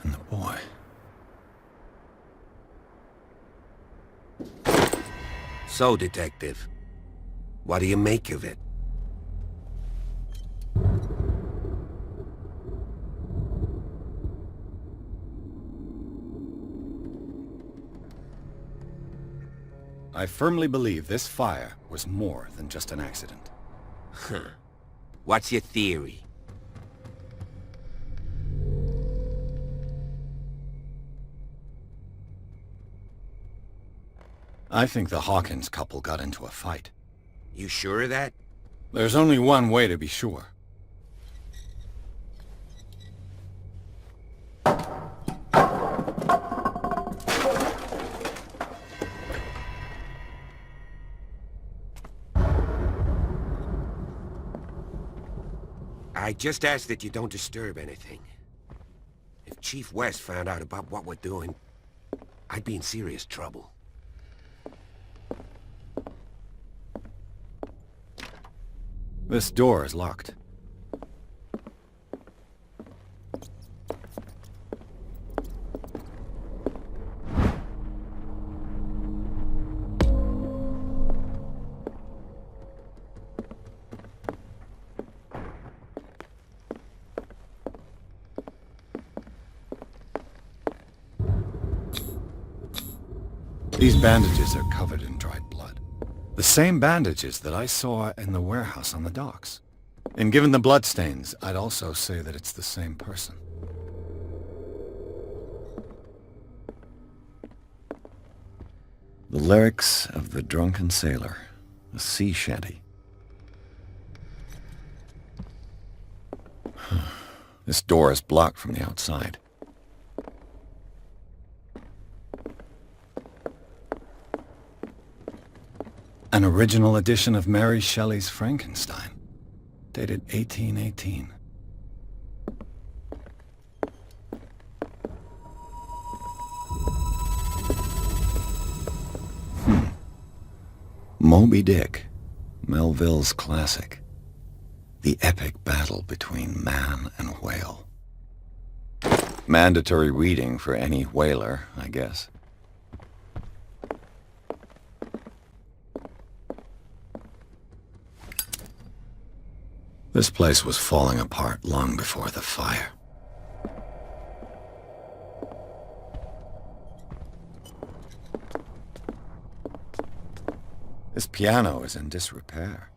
And the boy.
So, Detective, what do you make of it?
I firmly believe this fire was more than just an accident.
Huh. What's your theory?
I think the Hawkins couple got into a fight.
You sure of that?
There's only one way to be sure.
I just ask that you don't disturb anything. If Chief West found out about what we're doing, I'd be in serious trouble.
This door is locked. These bandages are covered in dried blood. The same bandages that I saw in the warehouse on the docks. And given the bloodstains, I'd also say that it's the same person. The lyrics of the drunken sailor, a sea shanty. This door is blocked from the outside. An original edition of Mary Shelley's Frankenstein, dated 1818. Moby Dick, Melville's classic. The epic battle between man and whale. Mandatory reading for any whaler, I guess. This place was falling apart long before the fire. This piano is in disrepair.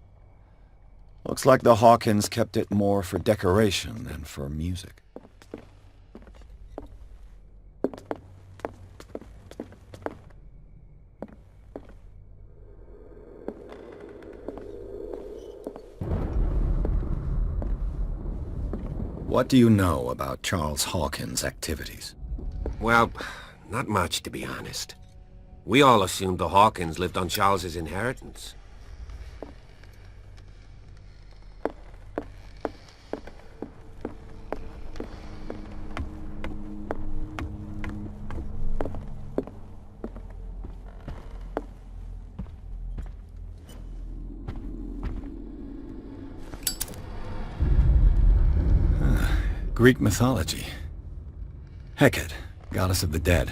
Looks like the Hawkins kept it more for decoration than for music. What do you know about Charles Hawkins' activities?
Well, not much, to be honest. We all assumed the Hawkins lived on Charles's inheritance.
Greek mythology. Hecate, goddess of the dead,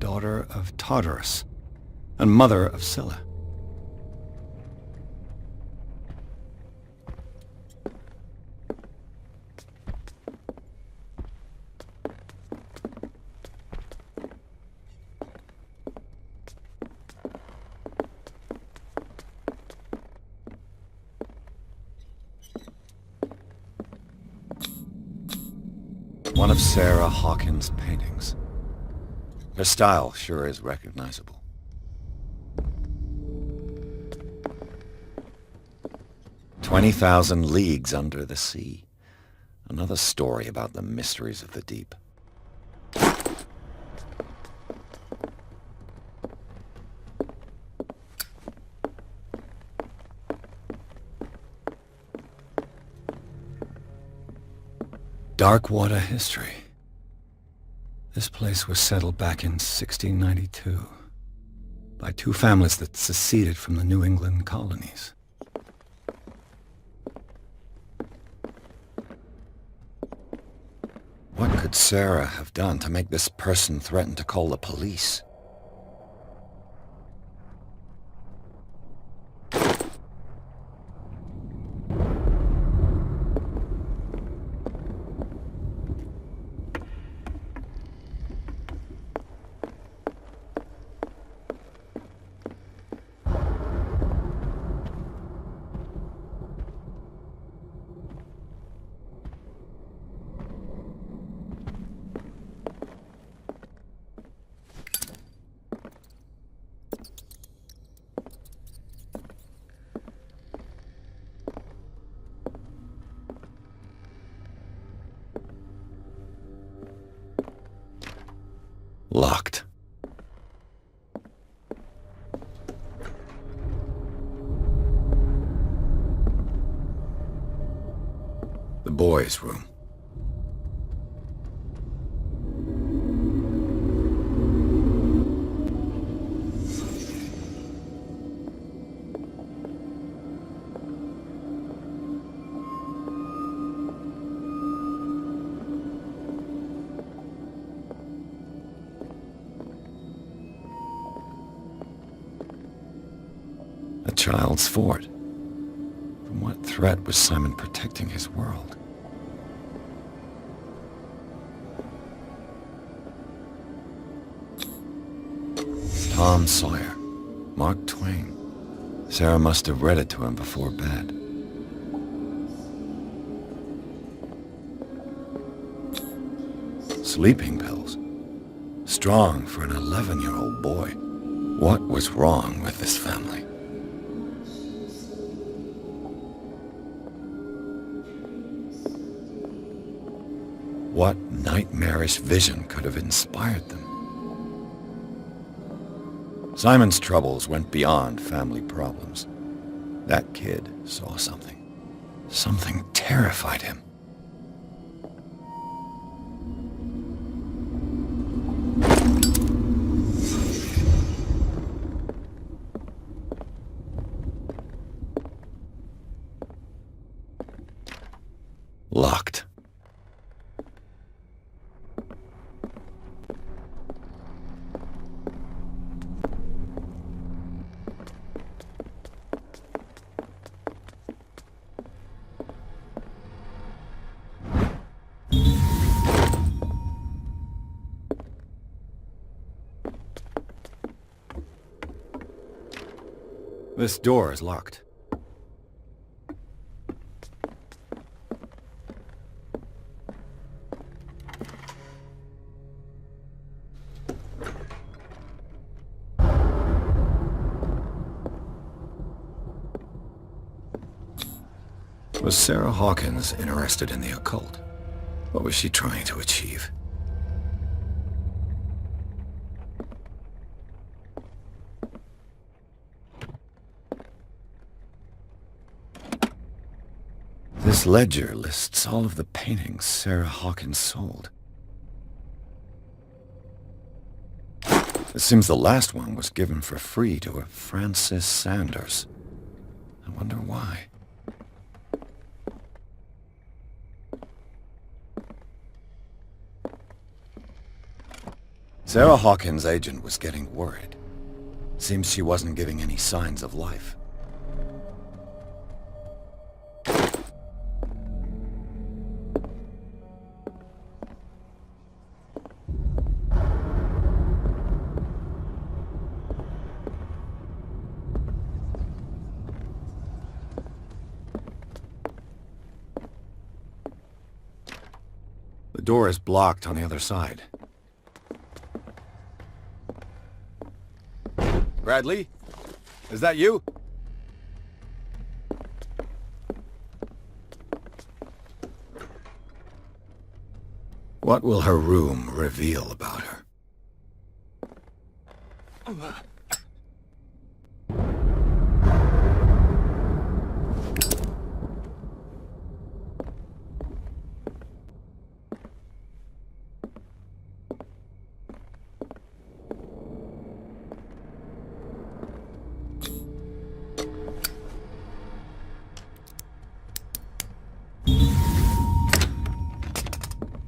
daughter of Tartarus, and mother of Scylla. One of Sarah Hawkins' paintings. Her style sure is recognizable. "20,000 Leagues Under the Sea." Another story about the mysteries of the deep. Darkwater history. This place was settled back in 1692 by two families that seceded from the New England colonies. What could Sarah have done to make this person threaten to call the police? Locked. The boys' room. A child's fort. From what threat was Simon protecting his world? Tom Sawyer. Mark Twain. Sarah must have read it to him before bed. Sleeping pills. Strong for an 11-year-old boy. What was wrong with this family? What nightmarish vision could have inspired them? Simon's troubles went beyond family problems. That kid saw something. Something terrified him. Locked. This door is locked. Was Sarah Hawkins interested in the occult? What was she trying to achieve? This ledger lists all of the paintings Sarah Hawkins sold. It seems the last one was given for free to a Francis Sanders. I wonder why. Sarah Hawkins' agent was getting worried. Seems she wasn't giving any signs of life. The door is blocked on the other side. Bradley? Is that you? What will her room reveal about her?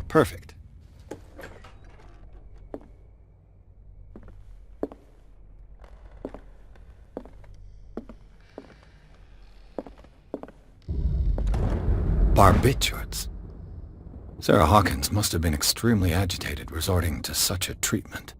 Perfect. Barbiturates. Sarah Hawkins must have been extremely agitated resorting to such a treatment.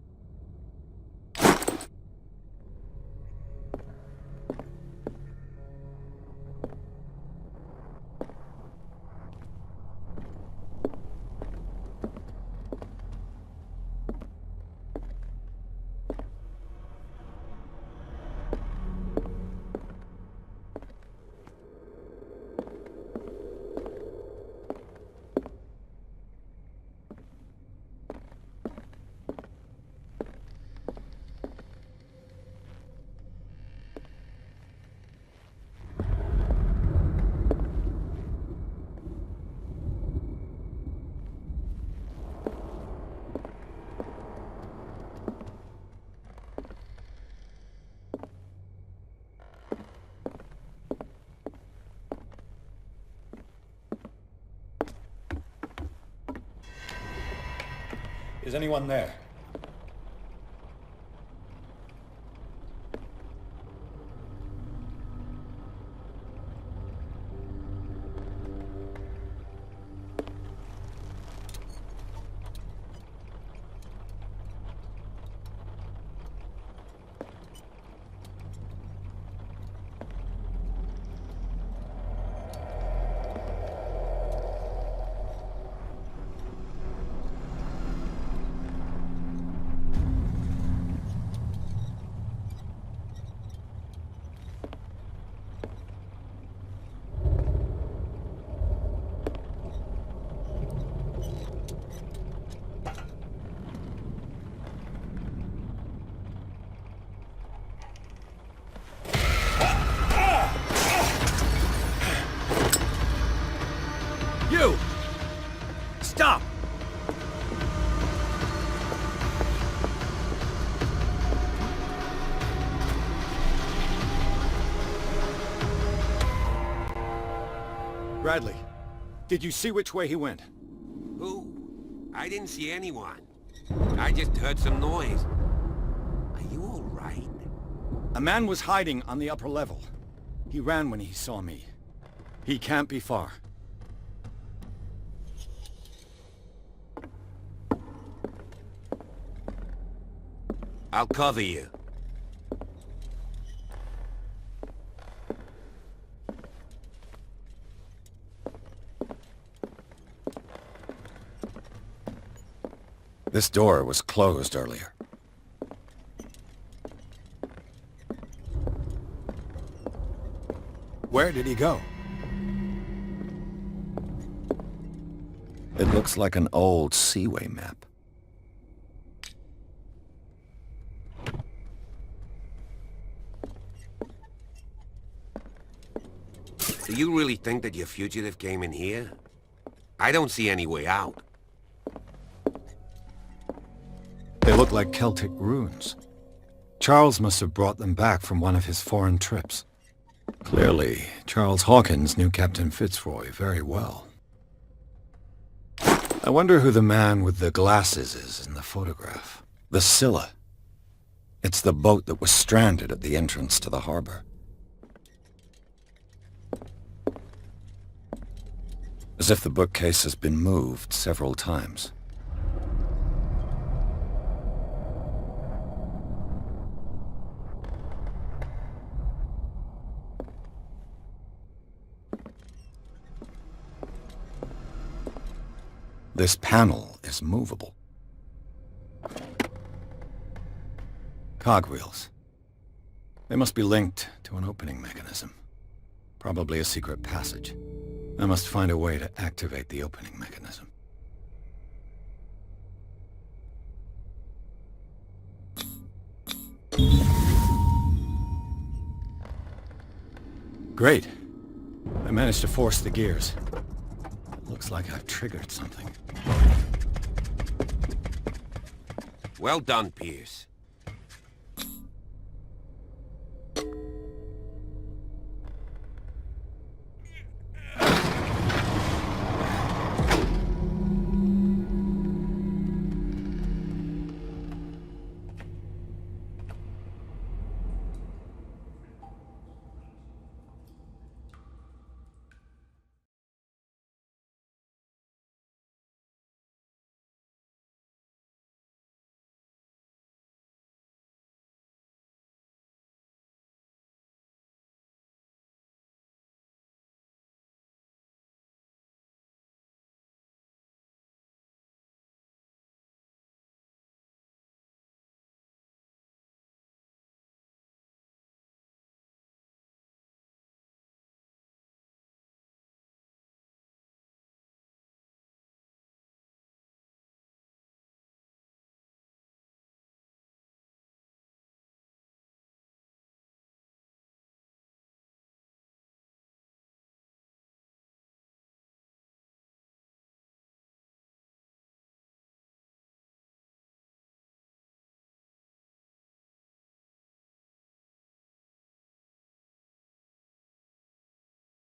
Is anyone there?
You! Stop!
Bradley, did you see which way he went?
Who? I didn't see anyone. I just heard some noise. Are you all right?
A man was hiding on the upper level. He ran when he saw me. He can't be far.
I'll cover you.
This door was closed earlier. Where did he go? It looks like an old seaway map.
Do you really think that your fugitive came in here? I don't see any way out.
They look like Celtic runes. Charles must have brought them back from one of his foreign trips. Clearly, Charles Hawkins knew Captain Fitzroy very well. I wonder who the man with the glasses is in the photograph. The Scylla. It's the boat that was stranded at the entrance to the harbor. As if the bookcase has been moved several times. This panel is movable. Cogwheels. They must be linked to an opening mechanism. Probably a secret passage. I must find a way to activate the opening mechanism. Great. I managed to force the gears. Looks like I've triggered something.
Well done, Pierce.